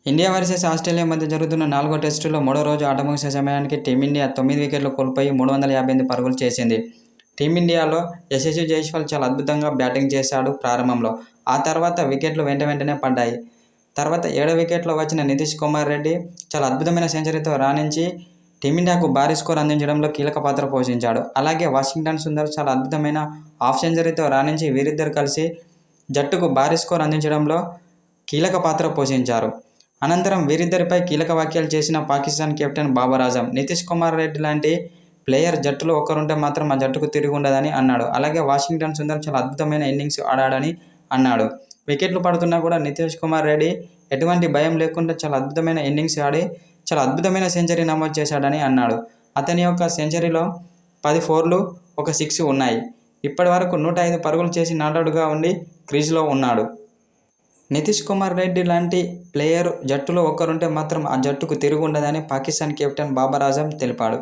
India versus Australia మధ్య జరుగుతున్న 4వ టెస్టులో మూడో రోజు ఆట ముగిసే సమయానికి టీమిండియా 9 వికెట్లు కోల్పోయి 358 పరుగులు చేసింది. టీమిండియాలో యశస్వి జైస్వాల్ చాలా అద్భుతంగా బ్యాటింగ్ చేశాడు ప్రారంభంలో. ఆ తర్వాత వికెట్లు వెంటనే పడ్డాయి. తర్వాత 7వ వికెట్లో వచ్చిన నితీష్ కుమార్ రెడ్డి చాలా అద్భుతమైన సెంచరీతో రాణించి టీమిండియాకు భారీ స్కోర్ అందించడంలో కీలక పాత్ర పోషించాడు. అలాగే వాషింగ్టన్ సుందర్ చాలా అద్భుతమైన హాఫ్ సెంచరీతో రాణించి వీరిద్దరు కలిసి జట్టుకు భారీ స్కోర్ అందించడంలో కీలక పాత్ర పోషించారు. అనంతరం వీరిద్దరిపై కీలక వ్యాఖ్యలు చేసిన పాకిస్తాన్ కెప్టెన్ బాబర్ ఆజం, నితీష్ కుమార్ రెడ్డి లాంటి ప్లేయర్ జట్టులో ఒక్కరుంటే మాత్రం ఆ జట్టుకు తిరిగి ఉండదని అన్నాడు. అలాగే వాషింగ్టన్ సుందర్ చాలా అద్భుతమైన ఇన్నింగ్స్ ఆడాడని అన్నాడు. వికెట్లు పడుతున్నా కూడా నితీష్ కుమార్ రెడ్డి ఎటువంటి భయం లేకుండా చాలా అద్భుతమైన ఇన్నింగ్స్ ఆడి చాలా అద్భుతమైన సెంచరీ నమోదు చేశాడని అన్నాడు. అతని యొక్క సెంచరీలో 10 4లు, 1 6 ఉన్నాయి. ఇప్పటి వరకు 105 పరుగులు చేసి నాటౌట్గా ఉండి క్రీజ్లో ఉన్నాడు. నితీష్ కుమార్ రెడ్డి లాంటి ప్లేయర్ జట్టులో ఒక్కరుంటే మాత్రం ఆ జట్టుకు తిరిగి ఉండదని పాకిస్తాన్ కెప్టెన్ బాబర్ ఆజం తెలిపాడు.